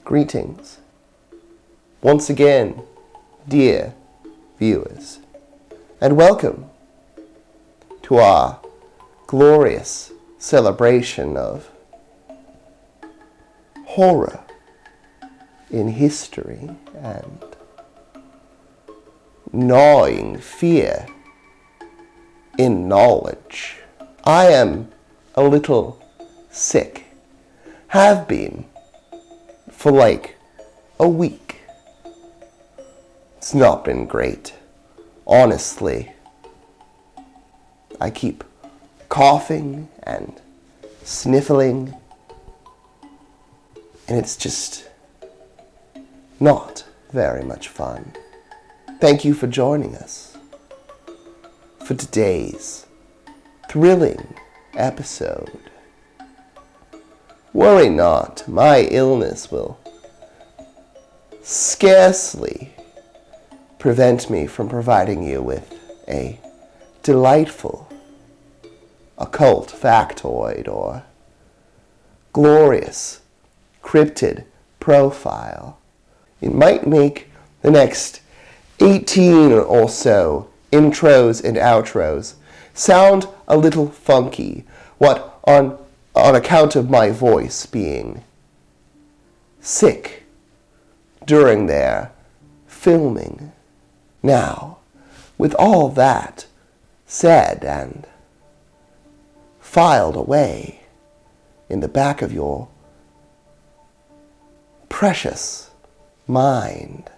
Greetings. Once again, dear viewers, and welcome to our glorious celebration of horror in history and gnawing fear in knowledge. I am a little sick. Have been for like a week. It's not been great. Honestly, I keep coughing and sniffling, and it's just not very much fun. Thank you for joining us for today's thrilling episode. Worry not, my illness will scarcely prevent me from providing you with a delightful occult factoid or glorious cryptid profile. It might make the next 18 or so intros and outros sound a little funky, what on account of my voice being sick during their filming. Now, with all that said and filed away in the back of your precious mind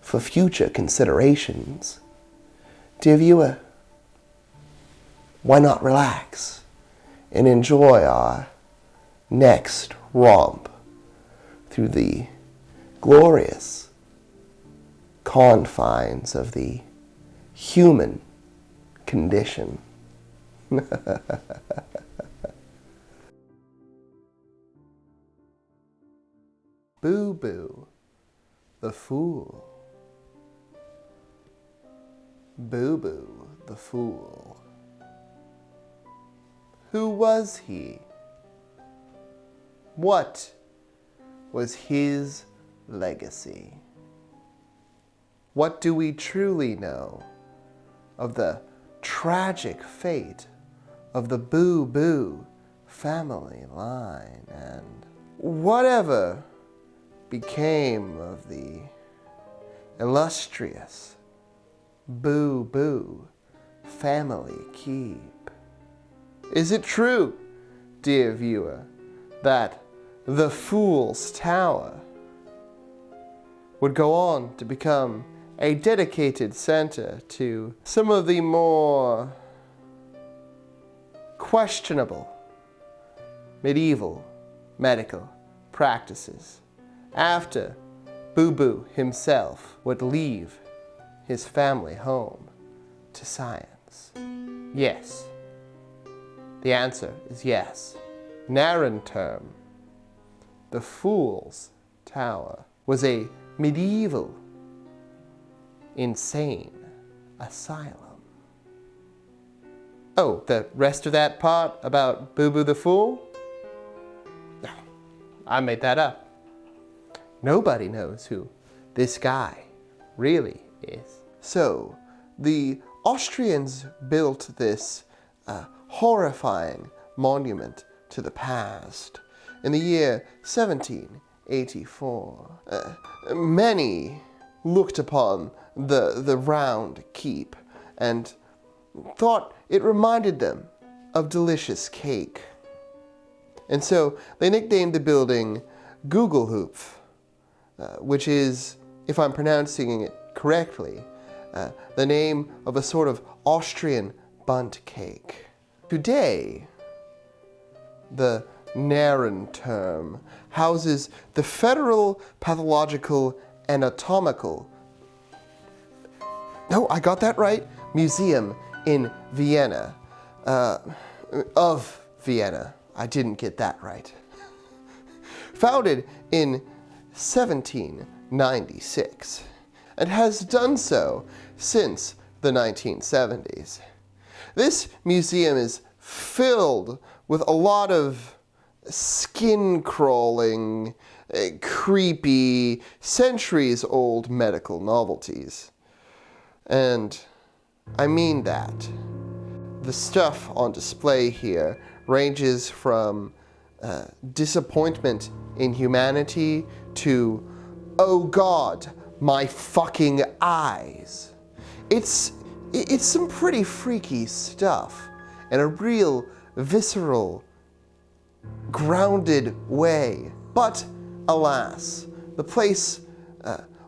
for future considerations, dear viewer, why not relax and enjoy our next romp through the glorious confines of the human condition. Boo-Boo, the fool. Boo-Boo, the fool. Who was he? What was his legacy? What do we truly know of the tragic fate of the Boo-Boo family line, and whatever became of the illustrious Boo-Boo family keep? Is it true, dear viewer, that the Fool's Tower would go on to become a dedicated center to some of the more questionable medieval medical practices after Boo-Boo himself would leave his family home to science? Yes. The answer is yes. Narran term, the Fool's Tower was a medieval insane asylum. Oh, the rest of that part about Boo-Boo the Fool? No, I made that up. Nobody knows who this guy really is. So, the Austrians built this horrifying monument to the past in the year 1784. Many looked upon the round keep and thought it reminded them of delicious cake. And so they nicknamed the building Gugelhupf, which is, if I'm pronouncing it correctly, the name of a sort of Austrian bundt cake. Today, the Narran term houses the Federal Pathological Anatomical, no, I got that right, Museum in Vienna, of Vienna. I didn't get that right. Founded in 1796, and has done so since the 1970s. This museum is filled with a lot of skin-crawling creepy, centuries-old medical novelties. And I mean that. The stuff on display here ranges from disappointment in humanity to, oh God, my fucking eyes. It's some pretty freaky stuff in a real visceral, grounded way. But alas, the place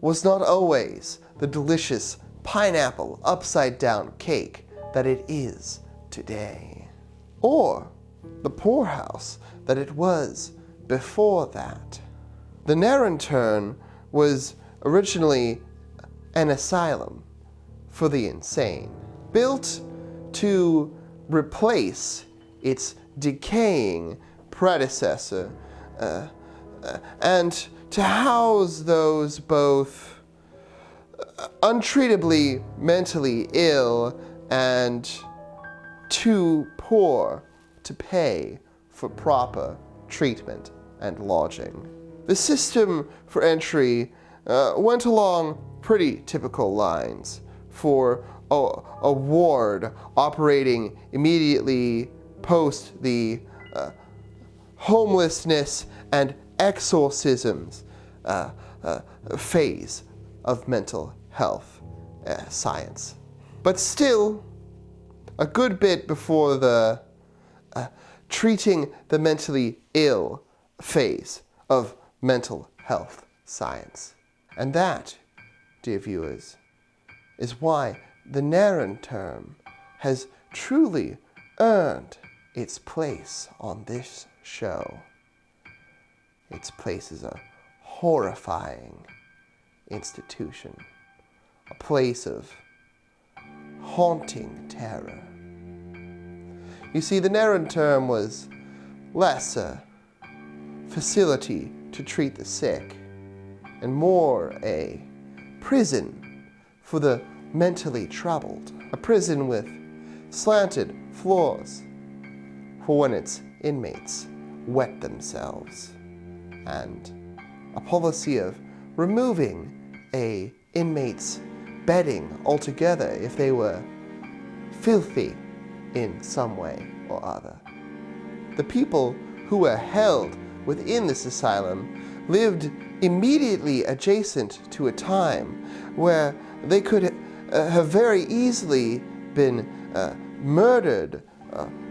was not always the delicious pineapple upside-down cake that it is today, or the poorhouse that it was before that. The Narantern was originally an asylum for the insane, built to replace its decaying predecessor, and to house those both untreatably mentally ill and too poor to pay for proper treatment and lodging. The system for entry went along pretty typical lines for a ward operating immediately post the homelessness and exorcisms phase of mental health science. But still, a good bit before the treating the mentally ill phase of mental health science. And that, dear viewers, is why the Narantern has truly earned its place on this show. Its place as a horrifying institution, a place of haunting terror. You see, the Narantern was less a facility to treat the sick and more a prison for the mentally troubled, a prison with slanted floors for when its inmates wet themselves, and a policy of removing a inmate's bedding altogether if they were filthy in some way or other. The people who were held within this asylum lived immediately adjacent to a time where they could have very easily been murdered,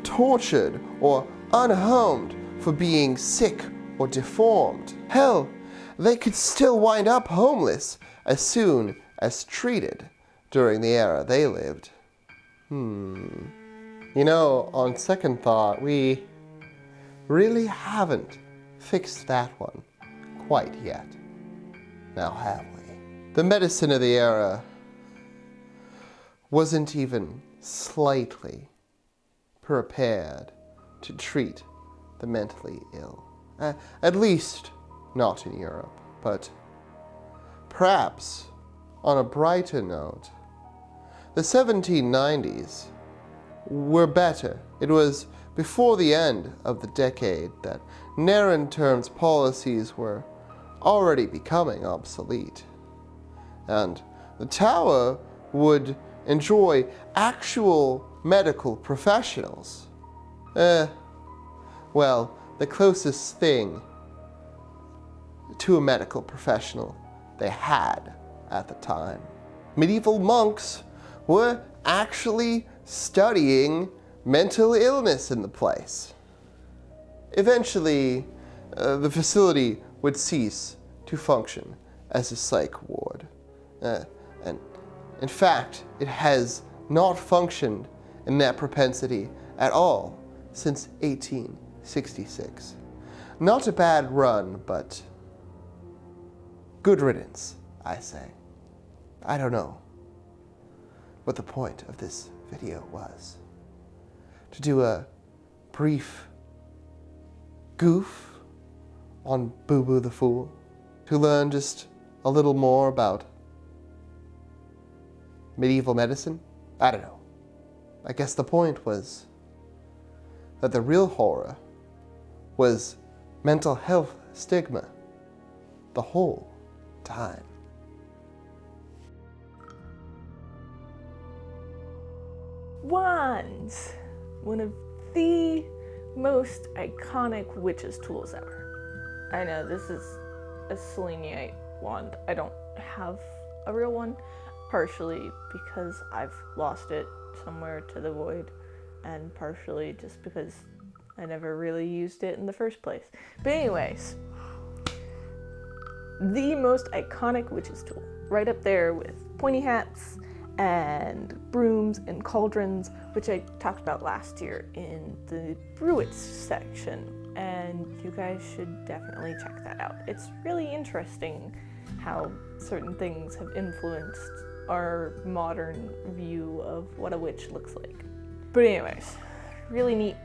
tortured, or unhomed for being sick or deformed. Hell, they could still wind up homeless as soon as treated during the era they lived. You know, on second thought, we really haven't fixed that one quite yet. Now have we? The medicine of the era wasn't even slightly prepared to treat the mentally ill. At least not in Europe. But perhaps on a brighter note, the 1790s were better. It was before the end of the decade that Narantern's policies were already becoming obsolete, and the tower would enjoy actual medical professionals. Well, the closest thing to a medical professional they had at the time. Medieval monks were actually studying mental illness in the place. Eventually, the facility would cease to function as a psych ward. And in fact, it has not functioned in that propensity at all since 1866. Not a bad run, but good riddance, I say. I don't know what the point of this video was. To do a brief goof on Boo Boo the Fool, to learn just a little more about medieval medicine? I don't know. I guess the point was that the real horror was mental health stigma the whole time. Wands, one of the most iconic witch's tools ever. I know this is a selenite wand. I don't have a real one, partially because I've lost it somewhere to the void, and partially just because I never really used it in the first place. But anyways, the most iconic witch's tool, right up there with pointy hats and brooms and cauldrons, which I talked about last year in the Bruits section, and you guys should definitely check that out. It's really interesting how certain things have influenced our modern view of what a witch looks like. But anyways, really neat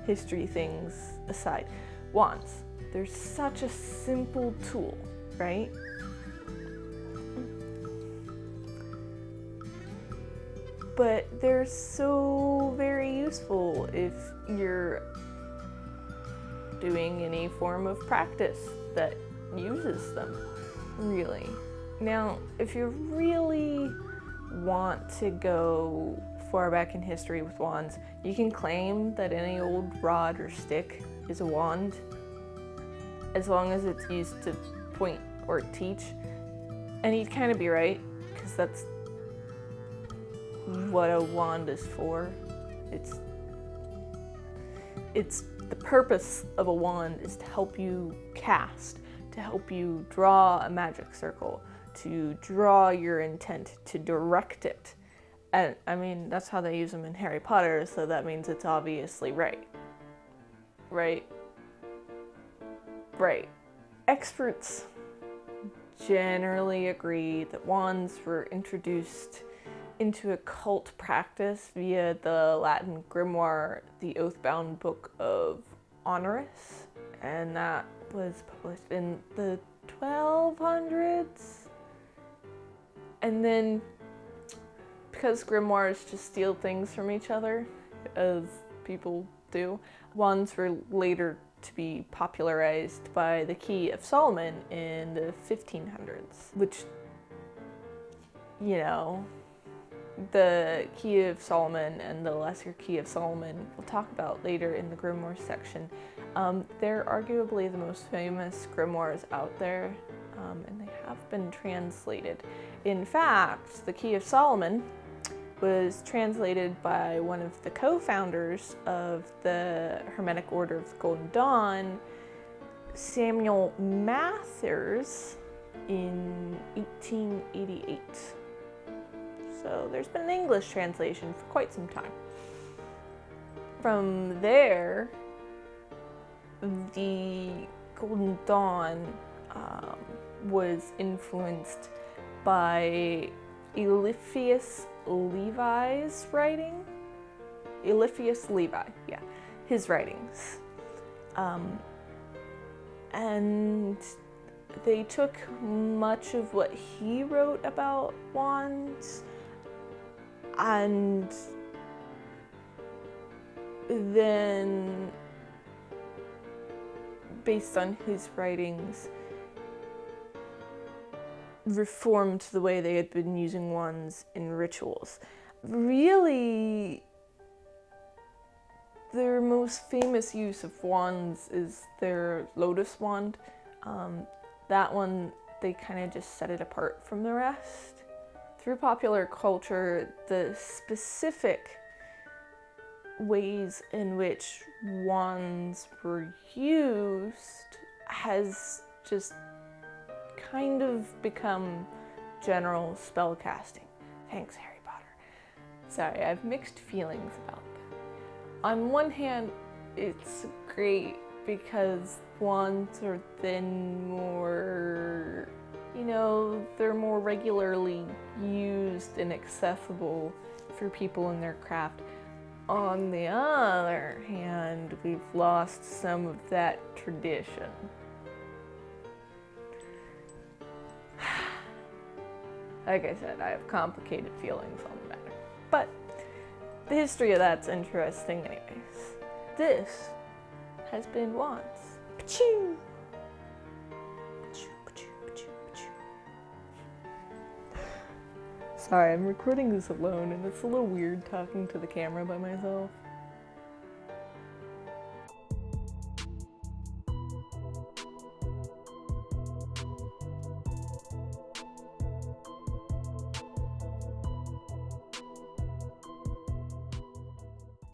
history things aside, wands, they're such a simple tool, right? But they're so very useful if you're doing any form of practice that uses them, really. Now, if you really want to go far back in history with wands, you can claim that any old rod or stick is a wand, as long as it's used to point or teach. And you'd kind of be right, because that's what a wand is for. It's the purpose of a wand is to help you cast, to help you draw a magic circle, to draw your intent, to direct it. And I mean, that's how they use them in Harry Potter, so that means it's obviously right. Right? Experts generally agree that wands were introduced into occult practice via the Latin grimoire, the Oathbound Book of Honoris, and that was published in the 1200s. And then, because grimoires just steal things from each other, as people do, wands were later to be popularized by the Key of Solomon in the 1500s, which, you know, the Key of Solomon and the Lesser Key of Solomon we'll talk about later in the grimoire section. They're arguably the most famous grimoires out there, and they have been translated. In fact, the Key of Solomon was translated by one of the co-founders of the Hermetic Order of the Golden Dawn, Samuel Mathers, in 1888. So there's been an English translation for quite some time. From there, the Golden Dawn was influenced by Eliphas Levi's writing. Eliphas Levi, yeah, his writings. And they took much of what he wrote about wands, and then, based on his writings, reformed the way they had been using wands in rituals. Really, their most famous use of wands is their lotus wand. That one, they kind of just set it apart from the rest. Through popular culture, the specific ways in which wands were used has just kind of become general spellcasting. Thanks, Harry Potter. Sorry, I have mixed feelings about that. On one hand, it's great because wands are then more, they're more regularly used and accessible for people in their craft. On the other hand, we've lost some of that tradition. Like I said, I have complicated feelings on the matter. But the history of that's interesting anyways. This has been Wands. Pachoo! Pachoo, pachoo. Sorry, I'm recording this alone and it's a little weird talking to the camera by myself.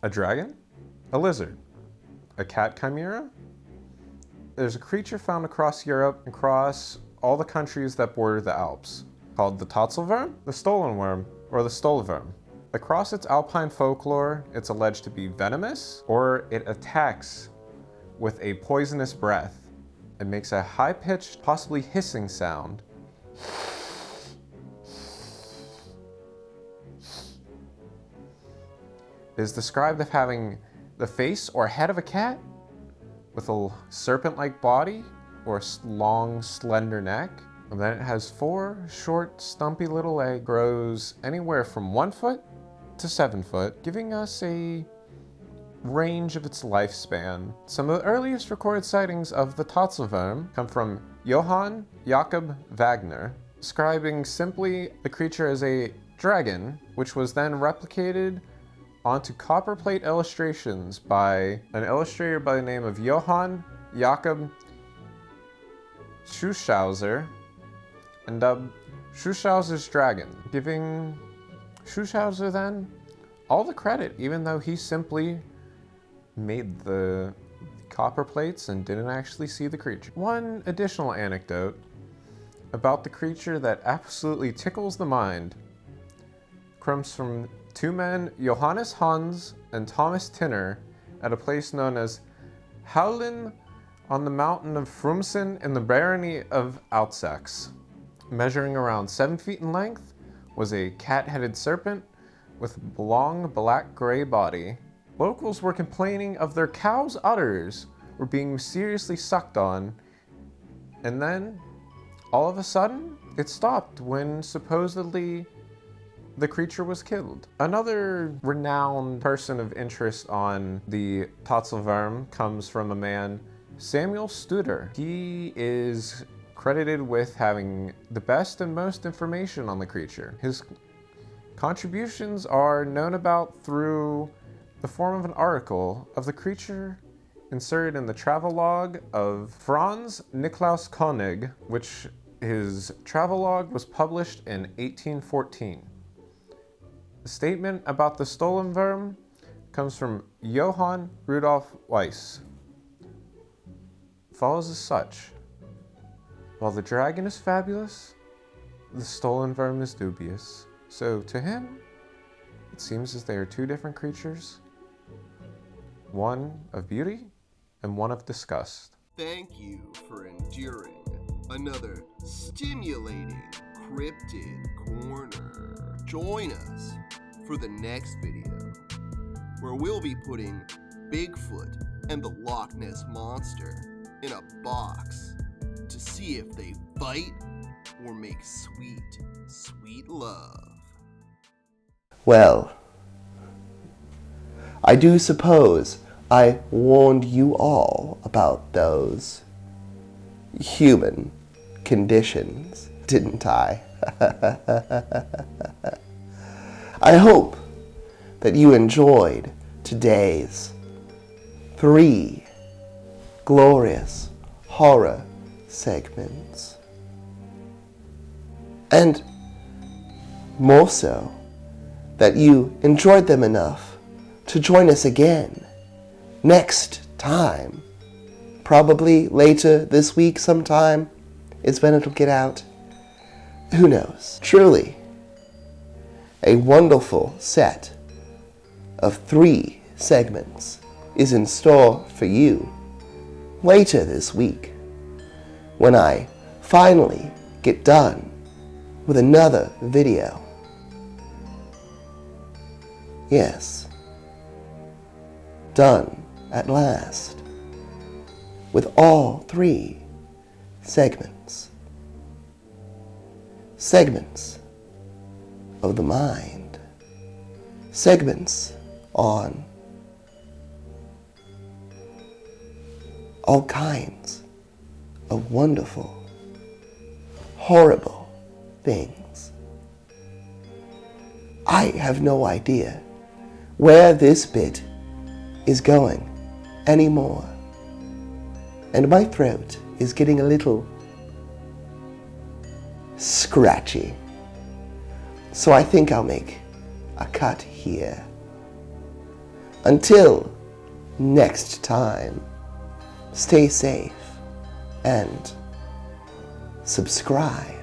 A dragon? A lizard? A cat chimera? There's a creature found across Europe, across all the countries that border the Alps, called the Tatzelwurm, the stolen worm, or the Stolleworm. Across its alpine folklore, it's alleged to be venomous, or it attacks with a poisonous breath. It makes a high-pitched, possibly hissing sound. It is described as having the face or head of a cat, with a serpent-like body, or a long, slender neck. And then it has 4 short, stumpy little legs, grows anywhere from 1 foot to 7 foot, giving us a range of its lifespan. Some of the earliest recorded sightings of the Tatzelwurm come from Johann Jakob Wagner, describing simply the creature as a dragon, which was then replicated onto copperplate illustrations by an illustrator by the name of Johann Jakob Schuschauser, and dubbed Schuschauser's Dragon, giving Schuschauser then all the credit, even though he simply made the copper plates and didn't actually see the creature. One additional anecdote about the creature that absolutely tickles the mind comes from 2 men, Johannes Hans and Thomas Tinner, at a place known as Howlin on the mountain of Frumsen in the barony of Alsace. Measuring around 7 feet in length, was a cat-headed serpent with a long black-gray body. Locals were complaining of their cows' udders were being mysteriously sucked on, and then, all of a sudden, it stopped when supposedly the creature was killed. Another renowned person of interest on the Tatzelwurm comes from a man, Samuel Studer. He is credited with having the best and most information on the creature. His contributions are known about through the form of an article of the creature inserted in the travelogue of Franz Niklaus Koenig, which his travelogue was published in 1814. The statement about the Stollenwurm comes from Johann Rudolf Weiss. Follows as such. While the dragon is fabulous, the Stollenwurm is dubious. So to him, it seems as they are 2 different creatures, one of beauty and one of disgust. Thank you for enduring another stimulating cryptid corner. Join us for the next video, where we'll be putting Bigfoot and the Loch Ness Monster in a box to see if they fight or make sweet, sweet love. Well, I do suppose I warned you all about those human conditions, didn't I? I hope that you enjoyed today's 3 glorious horror segments. And more so, that you enjoyed them enough to join us again next time. Probably later this week sometime is when it'll get out. Who knows? Truly, a wonderful set of 3 segments is in store for you later this week, when I finally get done with another video. Yes, done at last with all 3 segments. Segments of the mind. Segments on all kinds of wonderful, horrible things. I have no idea where this bit is going anymore. And my throat is getting a little scratchy. So I think I'll make a cut here. Until next time, stay safe and subscribe.